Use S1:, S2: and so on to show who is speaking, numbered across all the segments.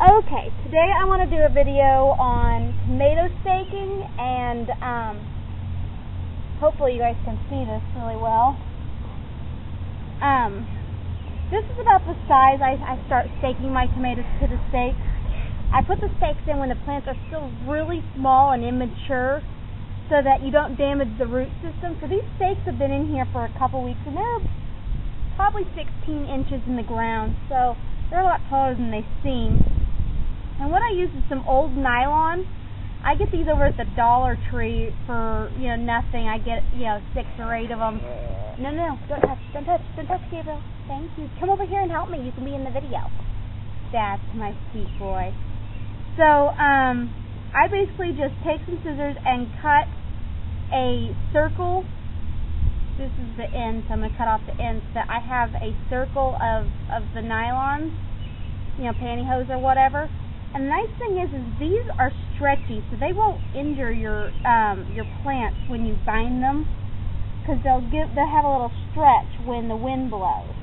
S1: Okay, today I want to do a video on tomato staking, and hopefully you guys can see this really well. This is about the size I start staking my tomatoes to the stakes. I put the stakes in when the plants are still really small and immature so that you don't damage the root system. So these stakes have been in here for a couple weeks, and they're probably 16 inches in the ground, so they're a lot taller than they seem. And what I use is some old nylon. I get these over at the Dollar Tree for, nothing. I get, 6 or 8 of them. No, don't touch, Gabriel. Thank you. Come over here and help me. You can be in the video. That's my sweet boy. So, I basically just take some scissors and cut a circle. This is the end, so I'm going to cut off the ends. But I have a circle of the nylons, pantyhose or whatever. And the nice thing is these are stretchy, so they won't injure your plants when you bind them, because they'll have a little stretch when the wind blows.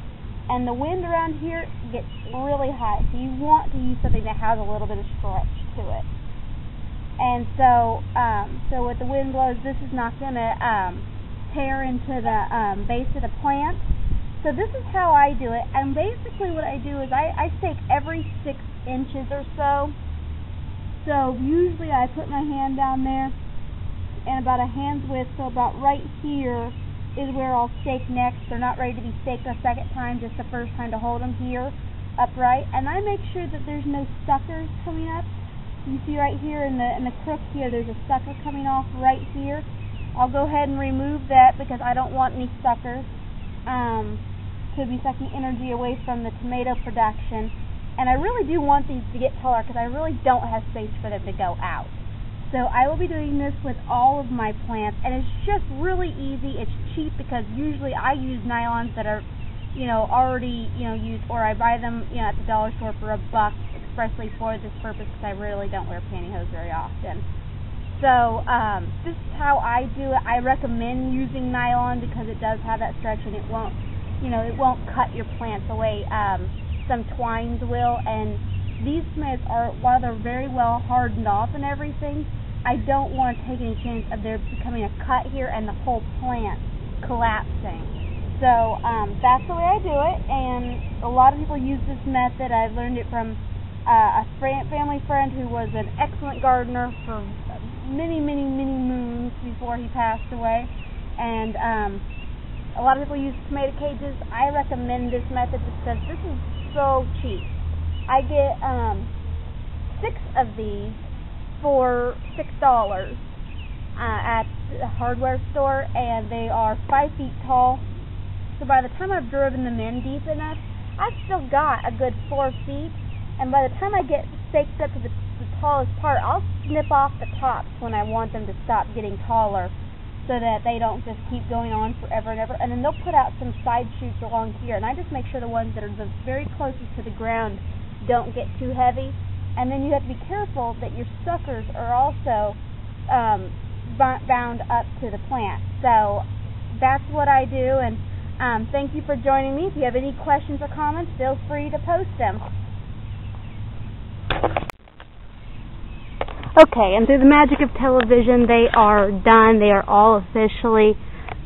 S1: And the wind around here gets really high, so you want to use something that has a little bit of stretch to it. And so with the wind blows, this is not going to tear into the base of the plant. So this is how I do it, and basically what I do is I stake every 6 inches or so. So usually I put my hand down there and about a hand's width, so about right here is where I'll stake next. They're not ready to be staked a second time, just the first time to hold them here upright. And I make sure that there's no suckers coming up. You see right here in the crook here, there's a sucker coming off right here. I'll go ahead and remove that because I don't want any suckers to be sucking energy away from the tomato production. And I really do want these to get taller because I really don't have space for them to go out. So I will be doing this with all of my plants, and it's just really easy. It's cheap because usually I use nylons that are, already, used, or I buy them, at the dollar store for $1 expressly for this purpose because I really don't wear pantyhose very often. So this is how I do it. I recommend using nylon because it does have that stretch and it won't, it won't cut your plants away. Some twines will, and these tomatoes are, while they're very well hardened off and everything, I don't want to take any chance of there becoming a cut here and the whole plant collapsing. So that's the way I do it, and a lot of people use this method. I learned it from a family friend who was an excellent gardener for many moons before he passed away, and a lot of people use tomato cages. I recommend this method because this is so cheap. I get 6 of these for $6 at the hardware store, and they are 5 feet tall. So by the time I've driven them in deep enough, I've still got a good 4 feet. And by the time I get staked up to the tallest part, I'll snip off the tops when I want them to stop getting taller, so that they don't just keep going on forever and ever. And then they'll put out some side shoots along here, and I just make sure the ones that are the very closest to the ground don't get too heavy. And then you have to be careful that your suckers are also bound up to the plant. So that's what I do, and thank you for joining me. If you have any questions or comments, feel free to post them. Okay, and through the magic of television, they are done. They are all officially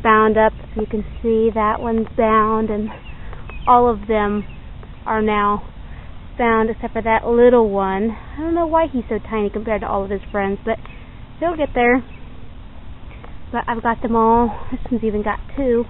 S1: bound up. You can see that one's bound, and all of them are now bound except for that little one. I don't know why he's so tiny compared to all of his friends, but he'll get there. But I've got them all. This one's even got 2.